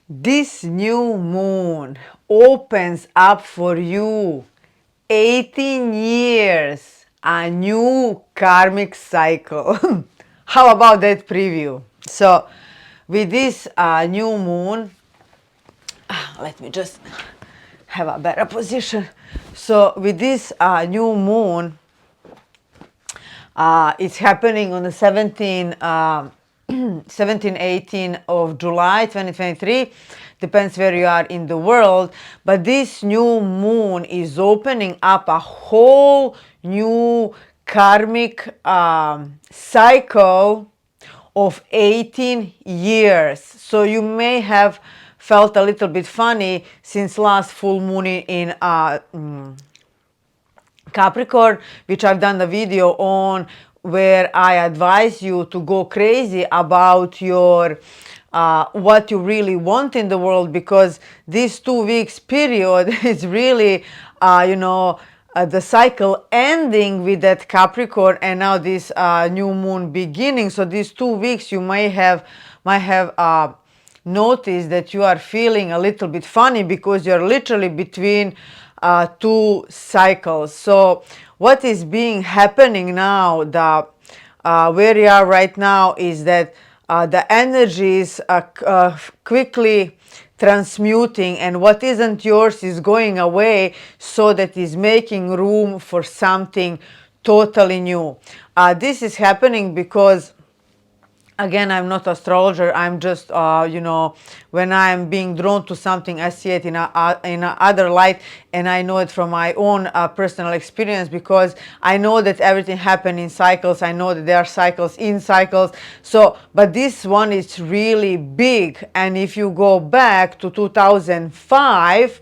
This new moon opens up for you 18 years, a new karmic cycle. How about that preview? So, with this new moon, let me just have a better position. So, with this new moon, it's happening on the 18 of July 2023. Depends where you are in the world. But this new moon is opening up a whole new karmic cycle of 18 years. So you may have felt a little bit funny since last full moon in Capricorn, which I've done the video on, where I advise you to go crazy about your what you really want in the world, because this 2 weeks period is really the cycle ending with that Capricorn, and now this new moon beginning. So these 2 weeks you might have noticed that you are feeling a little bit funny because you're literally between two cycles. So what is being happening now, the where you are right now, is that the energies are quickly transmuting, and what isn't yours is going away, so that is making room for something totally new. This is happening because, again, I'm not astrologer. I'm just when I'm being drawn to something, I see it in a other light, and I know it from my own personal experience, because I know that everything happens in cycles. I know that there are cycles in cycles. So but this one is really big, and if you go back to 2005,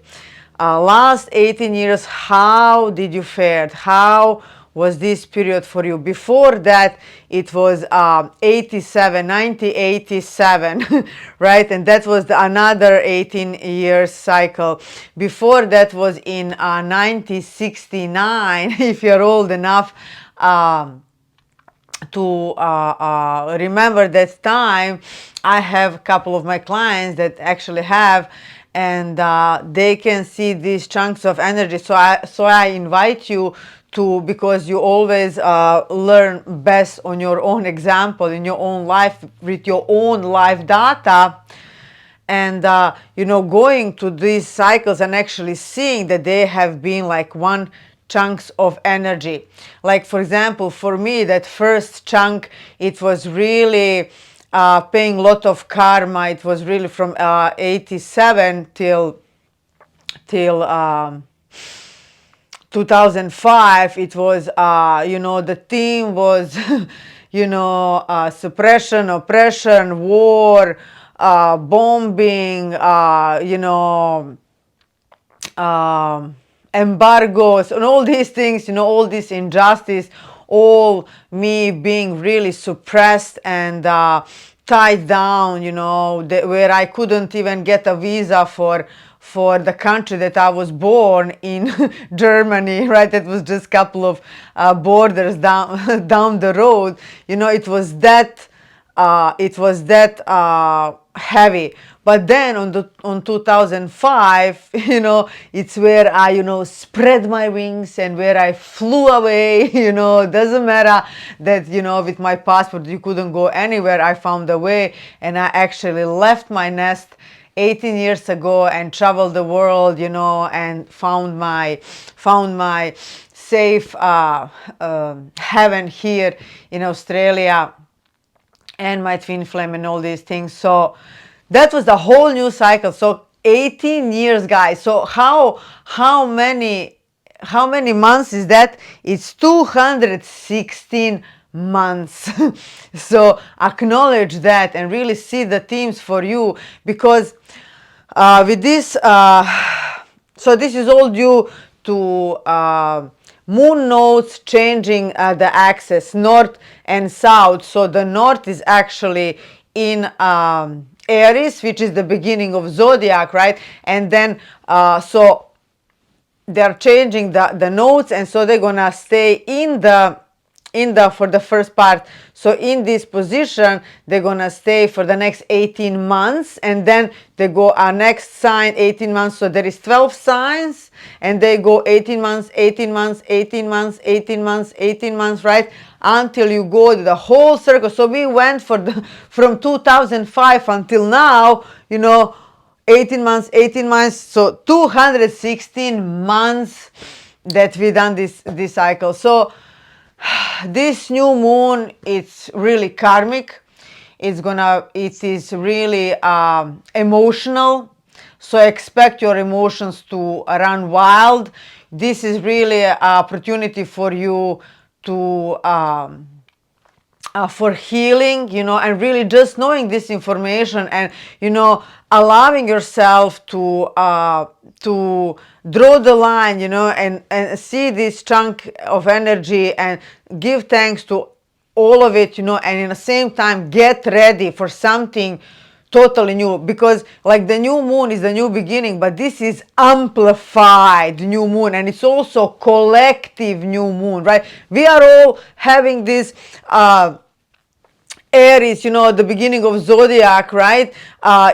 last 18 years, how did you fare? How was this period for you? Before that, it was 1987, right? And that was another 18 year cycle. Before that was in 1969, if you're old enough to remember that time. I have a couple of my clients that actually have, and they can see these chunks of energy. So I invite you to, because you always learn best on your own example, in your own life, with your own life data, and going to these cycles and actually seeing that they have been like one chunks of energy. Like, for example, for me, that first chunk, it was really paying a lot of karma. It was really from 87 till 2005. It was the theme was suppression, oppression, war, bombing, embargoes, and all these things, all this injustice, all me being really suppressed and tied down, where I couldn't even get a visa for the country that I was born in, Germany, right? It was just a couple of borders down down the road. It was that heavy. But then on 2005, it's where I spread my wings, and where I flew away. Doesn't matter that with my passport you couldn't go anywhere. I found a way, and I actually left my nest 18 years ago and traveled the world, and found my safe heaven here in Australia, and my twin flame, and all these things. So that was the whole new cycle. So 18 years, guys. So how many months is that? It's 216 months. So acknowledge that and really see the themes for you, because with this so this is all due to moon nodes changing the axis north and south. So the north is actually in Aries, which is the beginning of zodiac, right? And then so they're changing the nodes, and so they're gonna stay in the for the first part. So in this position, they're gonna stay for the next 18 months, and then they go our next sign 18 months. So there is 12 signs, and they go 18 months, 18 months, 18 months, 18 months, 18 months, right? Until you go the whole circle. So we went from 2005 until now, 18 months, 18 months, so 216 months that we done this cycle. So this new moon, it's really karmic. It is really emotional. So expect your emotions to run wild. This is really an opportunity for you to for healing, and really just knowing this information, and allowing yourself to draw the line, and see this chunk of energy and give thanks to all of it, and in the same time get ready for something totally new, because like the new moon is the new beginning, but this is amplified new moon, and it's also collective new moon, right? We are all having this Aries, the beginning of zodiac, right,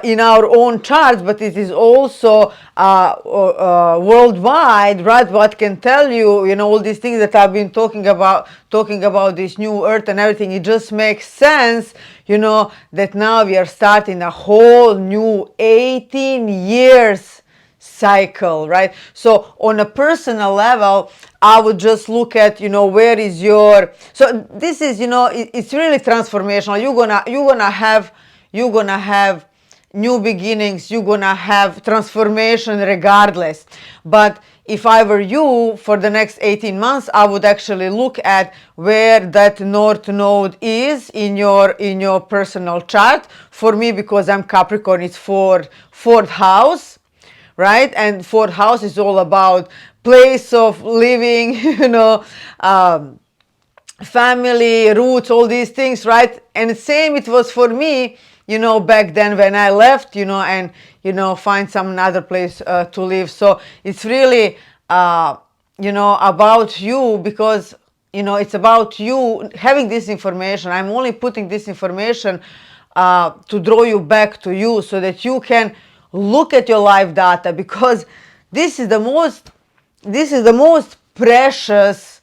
in our own charts, but it is also worldwide, right? What can tell you, all these things that I've been talking about this new earth and everything, it just makes sense, that now we are starting a whole new 18 years cycle, right? So on a personal level, I would just look at, where is your, so this is, it's really transformational. You're gonna have new beginnings, you're gonna have transformation regardless. But if I were you, for the next 18 months, I would actually look at where that North Node is in your personal chart. For me, because I'm Capricorn, it's fourth house, right? And fourth house is all about place of living, family, roots, all these things, right? And same it was for me, back then when I left, and, find some another place to live. So it's really, about you, because, it's about you having this information. I'm only putting this information to draw you back to you, so that you can look at your life data, because this is the most precious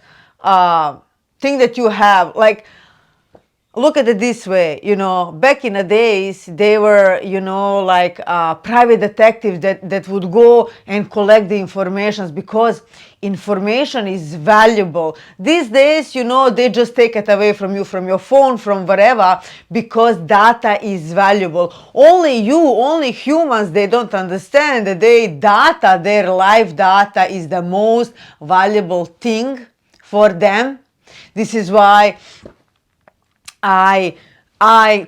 thing that you have. Like, look at it this way, back in the days, they were, like private detectives that would go and collect the information, because information is valuable. These days, they just take it away from you, from your phone, from wherever, because data is valuable. Only humans, they don't understand that their life data is the most valuable thing for them. This is why I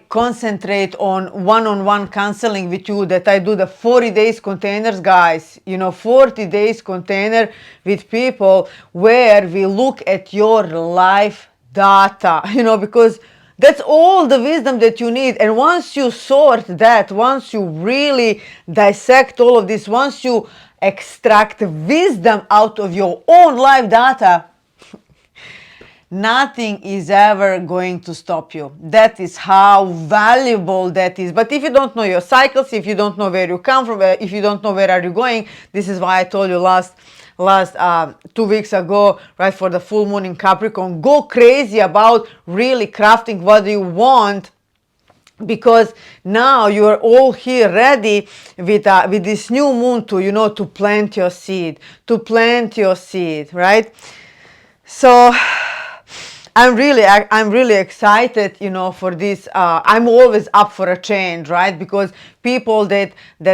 concentrate on one-on-one counseling with you, that I do the 40 days containers, guys, 40 days container with people, where we look at your life data, because that's all the wisdom that you need. And once you sort that, once you really dissect all of this, once you extract wisdom out of your own life data, nothing is ever going to stop you. That is how valuable that is. But if you don't know your cycles, if you don't know where you come from, if you don't know where are you going, this is why I told you last 2 weeks ago, right, for the full moon in Capricorn, go crazy about really crafting what you want, because now you are all here ready with this new moon to to plant your seed, right? So I'm really excited, for this. I'm always up for a change, right? Because people that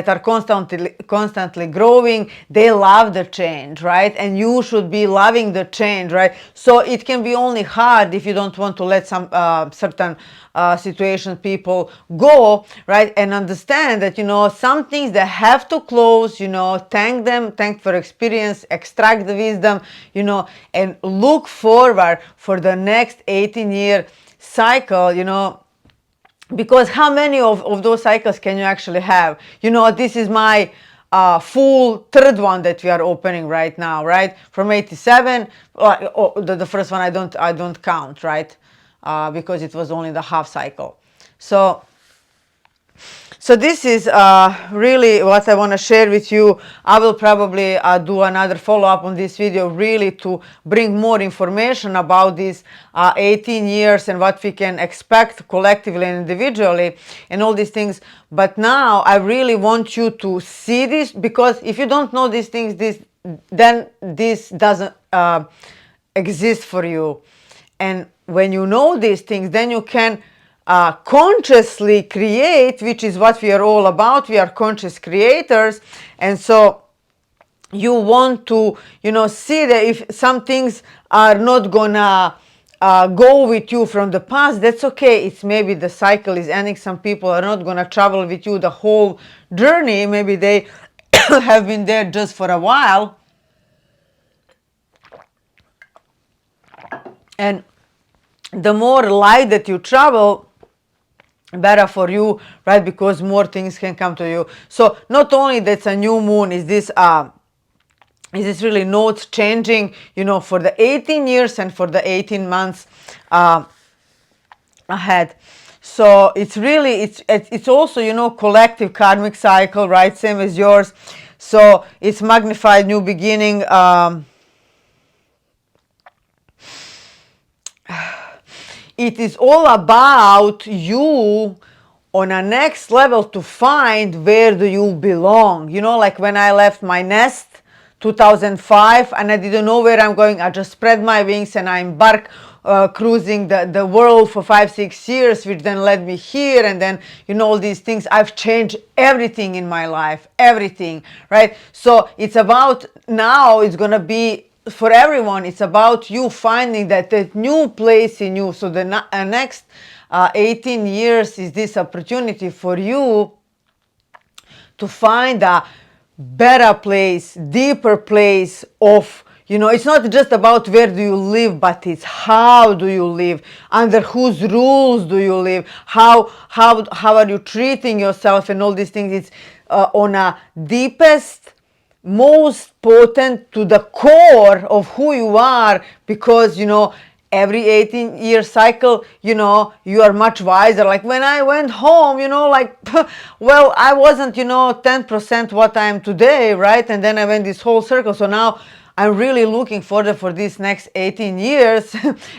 are constantly growing, they love the change, right? And you should be loving the change, right? So it can be only hard if you don't want to let some certain situation people go, right? And understand that, some things that have to close, thank for experience, extract the wisdom, and look forward for the next 18-year cycle, because how many of those cycles can you actually have? This is my full third one that we are opening right now, right? From 87, the first one I don't count, right? Because it was only the half cycle. So this is really what I want to share with you. I will probably do another follow-up on this video, really to bring more information about these 18 years and what we can expect collectively and individually and all these things. But now I really want you to see this, because if you don't know these things, then this doesn't exist for you. And when you know these things, then you can consciously create, which is what we are all about. We are conscious creators. And so you want to, see that if some things are not gonna go with you from the past, that's okay. It's maybe the cycle is ending. Some people are not gonna travel with you the whole journey. Maybe they have been there just for a while. And the more light that you travel, better for you, right? Because more things can come to you. So not only that's a new moon, is this really notes changing, for the 18 years and for the 18 months ahead. So it's really, it's also, collective karmic cycle, right? Same as yours. So it's magnified new beginning. It is all about you on a next level to find where do you belong. Like when I left my nest 2005 and I didn't know where I'm going, I just spread my wings and I embarked cruising the world for 5-6 years, which then led me here. And then all these things, I've changed everything in my life, everything, right? So it's about, now it's gonna be for everyone, it's about you finding that new place in you. So the next 18 years is this opportunity for you to find a better place, deeper place of, it's not just about where do you live, but it's how do you live, under whose rules do you live, how are you treating yourself, and all these things. It's on a deepest, most potent, to the core of who you are, because every 18-year cycle, you are much wiser. Like when I went home, well, I wasn't 10% what I am today, right? And then I went this whole circle. So now I'm really looking forward for these next 18 years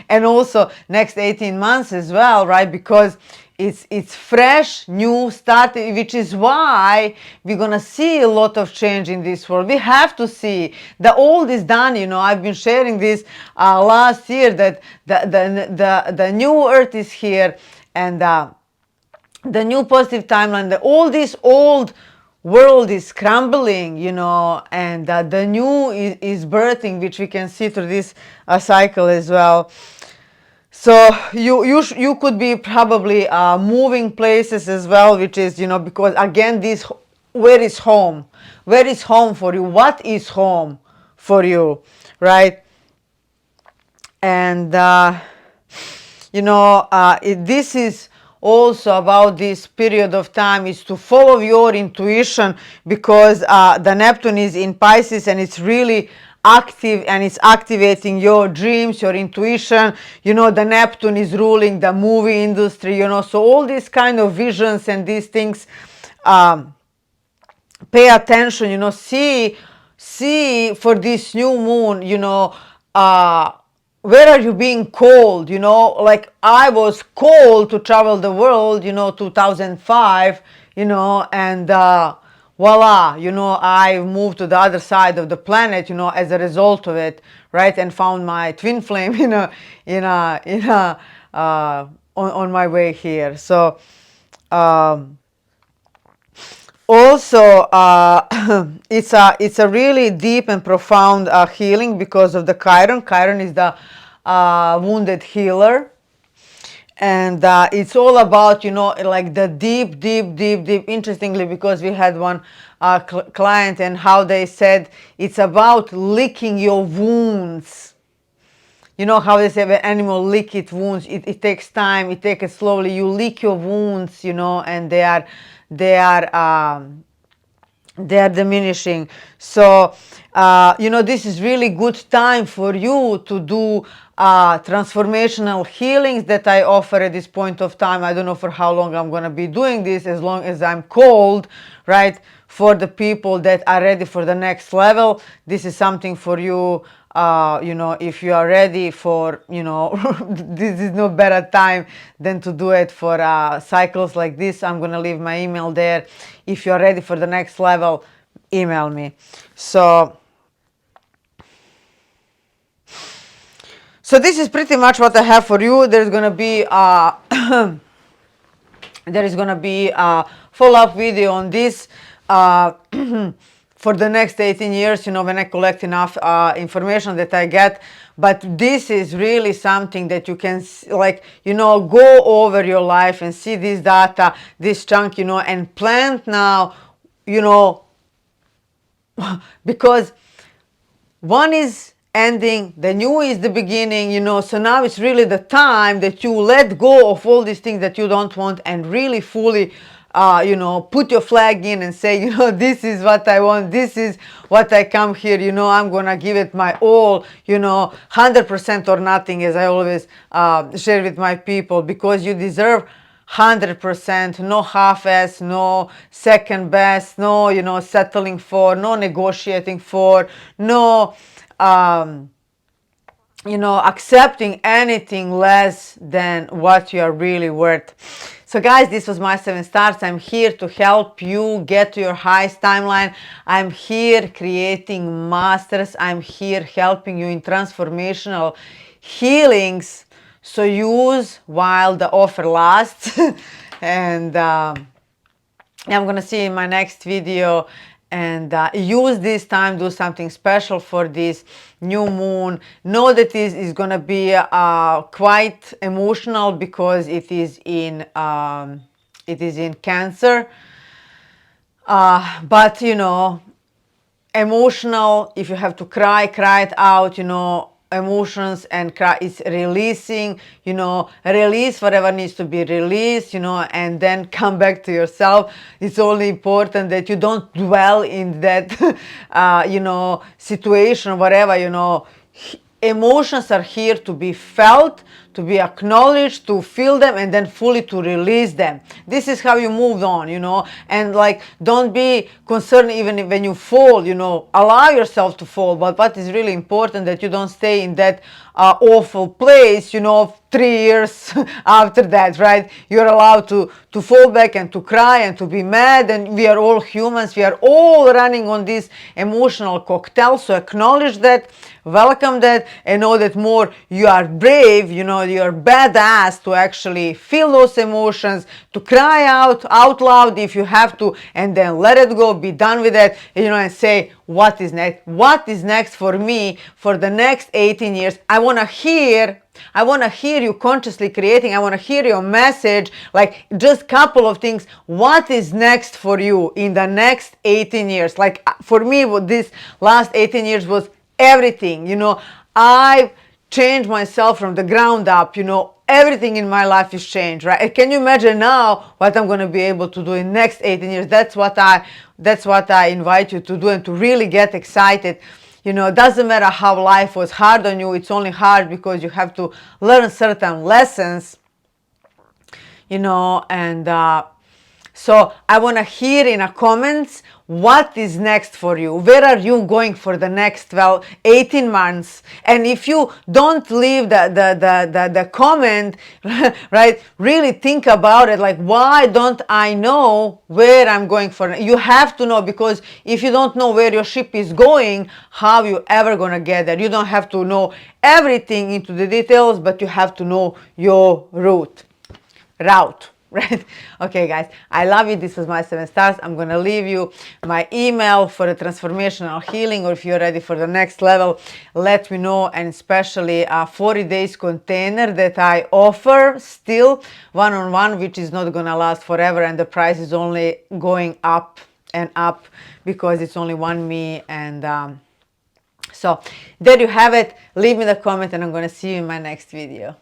and also next 18 months as well, right? Because it's fresh, new start, which is why we're gonna see a lot of change in this world. We have to see the old is done. I've been sharing this last year, that the new earth is here, and the new positive timeline. All this old world is crumbling, and the new is birthing, which we can see through this cycle as well. So you could be probably moving places as well, which is, because again, where is home? Where is home for you? What is home for you, right? And, this is also about this period of time, is to follow your intuition, because the Neptune is in Pisces and it's really active, and it's activating your dreams, your intuition. The Neptune is ruling the movie industry, so all these kind of visions and these things, pay attention, see for this new moon, where are you being called? Like I was called to travel the world, 2005, and voila, I moved to the other side of the planet, as a result of it, right? And found my twin flame, on my way here. So, also, it's a really deep and profound healing because of the Chiron. Chiron is the wounded healer. And it's all about, like the deep, interestingly, because we had one client and how they said it's about licking your wounds. How they say when animal lick its wounds, it takes time, it takes it slowly. You lick your wounds, and they are they are diminishing. So you know, this is really good time for you to do transformational healings that I offer at this point of time. I don't know for how long I'm going to be doing this, as long as I'm called, right? For the people that are ready for the next level, this is something for you. You know, if you are ready for, you know, this is no better time than to do it for cycles like this. I'm going to leave my email there. If you're ready for the next level, email me. So this is pretty much what I have for you. There's going to be there is going to be a follow-up video on this for the next 18 years, you know, when I collect enough information that I get. But this is really something that you can, like, you know, go over your life and see this data, this chunk, you know, and plant now, you know, because one is ending, the new is the beginning, you know. So now it's really the time that you let go of all these things that you don't want and really fully you know, put your flag in and say, you know, this is what I want, this is what I come here, you know, I'm gonna give it my all, you know, 100% or nothing, as I always share with my people, because you deserve 100%, no half-ass, no second best, no, you know, settling for, no negotiating for, no you know, accepting anything less than what you are really worth. So guys, this was my 7 stars. I'm here to help you get to your highest timeline. I'm here creating masters. I'm here helping you in transformational healings. So use while the offer lasts. And I'm gonna see you in my next video. And use this time, do something special for this new moon. Know that this is going to be quite emotional, because it is in Cancer. But you know, emotional, if you have to cry, cry it out, you know. Emotions and cry is releasing, you know, release whatever needs to be released, you know, and then come back to yourself. It's only important that you don't dwell in that you know, situation, whatever, you know. Emotions are here to be felt, to be acknowledged, to feel them, and then fully to release them. This is how you move on, you know. And like, don't be concerned even when you fall, you know. Allow yourself to fall, but what is really important, that you don't stay in that awful place, you know, 3 years after that, right? You're allowed to fall back and to cry and to be mad, and we are all humans. We are all running on this emotional cocktail. So acknowledge that, welcome that, and know that more you are brave, you know, you're badass to actually feel those emotions, to cry out loud if you have to, and then let it go, be done with it, you know, and say, what is next? What is next for me for the next 18 years? I want to hear you consciously creating. I want to hear your message, like just couple of things. What is next for you in the next 18 years? Like for me, what this last 18 years was everything, you know. I changed myself from the ground up, you know. Everything in my life is changed, right? Can you imagine now what I'm going to be able to do in next 18 years? That's what I invite you to do, and to really get excited. You know, it doesn't matter how life was hard on you. It's only hard because you have to learn certain lessons, you know. And so I want to hear in the comments, what is next for you? Where are you going for the next 18 months? And if you don't leave the comment, right, really think about it. Like, why don't I know where I'm going for? You have to know, because if you don't know where your ship is going, how you ever gonna get there? You don't have to know everything into the details, but you have to know your route. Right? Okay, guys, I love you. This was my 7 stars. I'm gonna leave you my email for the transformational healing, or if you're ready for the next level, let me know. And especially a 40 days container that I offer still, one-on-one, which is not gonna last forever, and the price is only going up and up, because it's only one me. And so there you have it. Leave me the comment, and I'm gonna see you in my next video.